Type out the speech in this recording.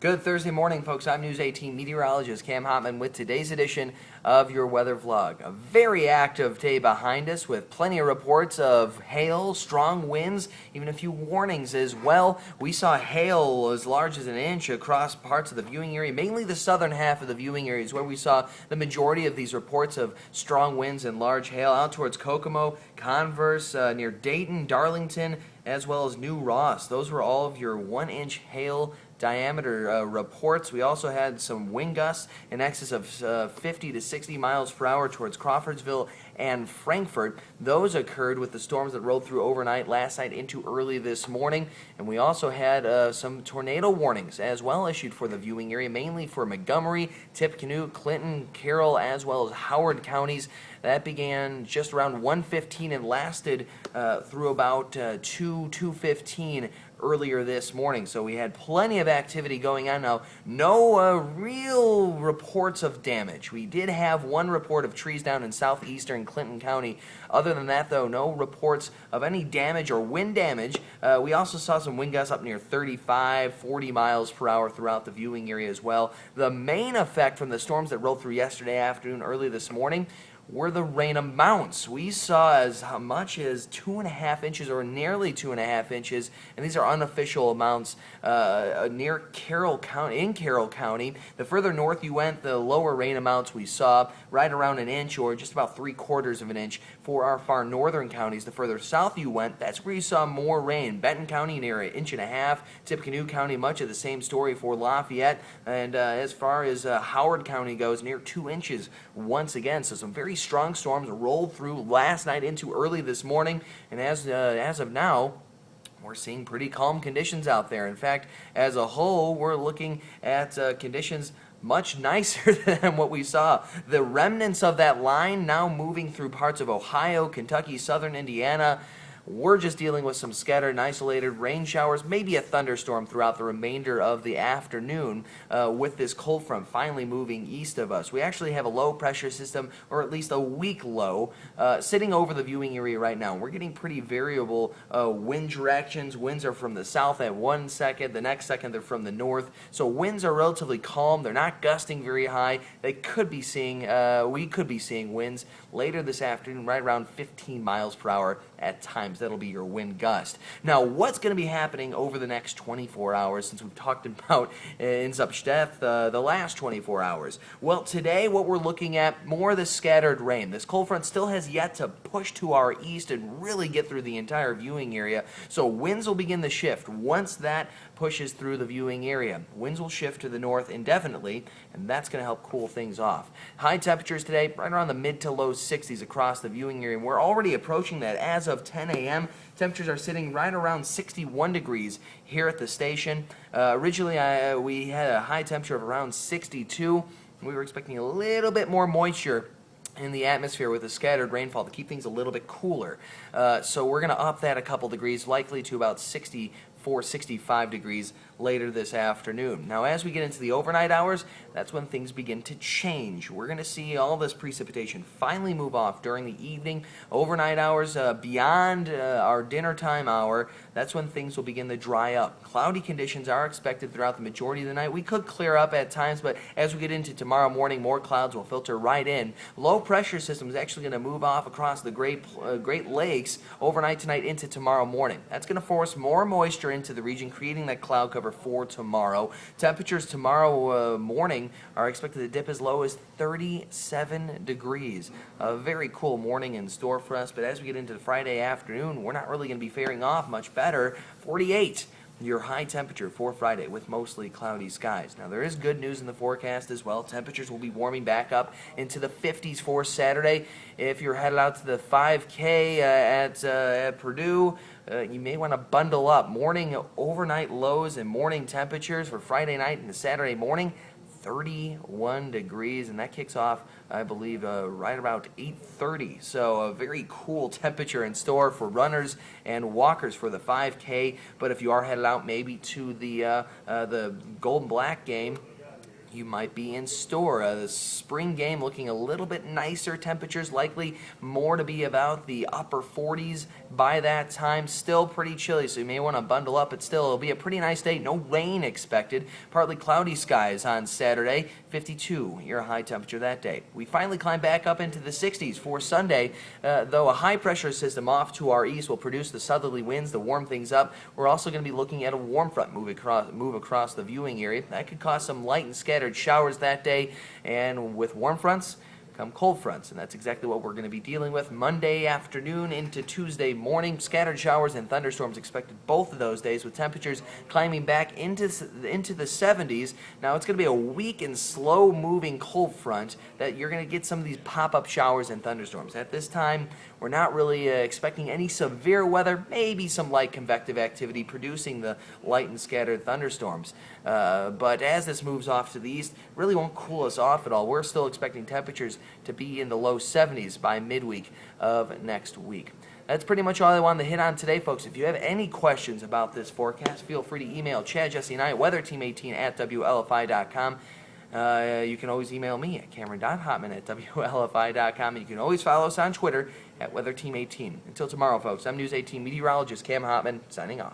Good Thursday morning, folks. I'm News 18 meteorologist Cam Hotman with today's edition of your weather vlog. A very active day behind us with plenty of reports of hail, strong winds, even a few warnings as well. We saw hail as large as an inch across parts of the viewing area, mainly the southern half of the viewing areas where we saw the majority of these reports of strong winds and large hail out towards Kokomo, Converse, near Dayton, Darlington, as well as New Ross. Those were all of your 1-inch hail diameter reports. We also had some wind gusts in excess of 50 to 60 miles per hour towards Crawfordsville and Frankfort. Those occurred with the storms that rolled through overnight last night into early this morning. And we also had some tornado warnings as well issued for the viewing area, mainly for Montgomery, Tippecanoe, Clinton, Carroll, as well as Howard counties. That began just around 1:15 and lasted through about 2:15 earlier this morning. So we had plenty of activity going on now. No real reports of damage. We did have one report of trees down in southeastern Clinton County. Other than that, though, no reports of any damage or wind damage. We also saw some wind gusts up near 35, 40 miles per hour throughout the viewing area as well. The main effect from the storms that rolled through yesterday afternoon, early this morning, were the rain amounts. We saw as much as 2.5 inches or nearly 2.5 inches, and these are unofficial amounts near Carroll County, in Carroll County. The further north you went, the lower rain amounts we saw, right around an inch or just about 3/4 of an inch for our far northern counties. The further south you went, that's where you saw more rain. Benton County near 1.5 inches, Tippecanoe County much of the same story for Lafayette, and as far as Howard County goes, near 2 inches once again. So some very strong storms rolled through last night into early this morning, and as of now, we're seeing pretty calm conditions out there. In fact, as a whole, we're looking at conditions much nicer than what we saw. The remnants of that line now moving through parts of Ohio, Kentucky, southern Indiana. We're just dealing with some scattered and isolated rain showers, maybe a thunderstorm throughout the remainder of the afternoon with this cold front finally moving east of us. We actually have a low pressure system, or at least a weak low, sitting over the viewing area right now. We're getting pretty variable wind directions. Winds are from the south at 1 second, the next second they're from the north. So winds are relatively calm. They're not gusting very high. We could be seeing winds later this afternoon right around 15 miles per hour at times. That'll be your wind gust. Now, what's going to be happening over the next 24 hours, since we've talked about in Substeth the last 24 hours? Well, today what we're looking at, more of the scattered rain. This cold front still has yet to push to our east and really get through the entire viewing area. So winds will begin to shift once that pushes through the viewing area. Winds will shift to the north indefinitely, and that's going to help cool things off. High temperatures today, right around the mid to low 60s across the viewing area. We're already approaching that as of 10 a.m. Temperatures are sitting right around 61 degrees here at the station. Originally, we had a high temperature of around 62. We were expecting a little bit more moisture in the atmosphere with the scattered rainfall to keep things a little bit cooler. So we're going to up that a couple degrees, likely to about 64, 65 degrees later this afternoon. Now, as we get into the overnight hours, that's when things begin to change. We're going to see all this precipitation finally move off during the evening. Overnight hours beyond our dinner time hour, that's when things will begin to dry up. Cloudy conditions are expected throughout the majority of the night. We could clear up at times, but as we get into tomorrow morning, more clouds will filter right in. Low pressure system is actually going to move off across the Great Lakes overnight tonight into tomorrow morning. That's going to force more moisture into the region, creating that cloud cover for tomorrow. Temperatures tomorrow morning are expected to dip as low as 37 degrees. A very cool morning in store for us, but as we get into the Friday afternoon, we're not really going to be faring off much better. 48. Your high temperature for Friday with mostly cloudy skies. Now, there is good news in the forecast as well. Temperatures will be warming back up into the 50s for Saturday. If you're headed out to the 5K at Purdue, you may want to bundle up. Morning overnight lows and morning temperatures for Friday night and Saturday morning, 31 degrees, and that kicks off, I believe, right about 8:30. So a very cool temperature in store for runners and walkers for the 5K. But if you are headed out maybe to the Gold and Black game, you might be in store. The spring game looking a little bit nicer. Temperatures likely more to be about the upper 40s by that time. Still pretty chilly, so you may want to bundle up, but still, it'll be a pretty nice day. No rain expected. Partly cloudy skies on Saturday, 52 your high temperature that day. We finally climb back up into the 60s for Sunday, though a high pressure system off to our east will produce the southerly winds to warm things up. We're also going to be looking at a warm front move across the viewing area. That could cause some light and scattered showers that day, and with warm fronts come cold fronts, and that's exactly what we're going to be dealing with Monday afternoon into Tuesday morning. Scattered showers and thunderstorms expected both of those days, with temperatures climbing back into the 70s. Now it's going to be a weak and slow moving cold front that you're going to get some of these pop-up showers and thunderstorms. At this time, we're not really expecting any severe weather, maybe some light convective activity producing the light and scattered thunderstorms. But as this moves off to the east, really won't cool us off at all. We're still expecting temperatures to be in the low 70s by midweek of next week. That's pretty much all I wanted to hit on today, folks. If you have any questions about this forecast, feel free to email Chad, Jesse, and I at weatherteam18@WLFI.com. You can always email me at cameron.hotman@WLFI.com. And you can always follow us on Twitter at WeatherTeam18. Until tomorrow, folks, I'm News 18 meteorologist Cam Hotman, signing off.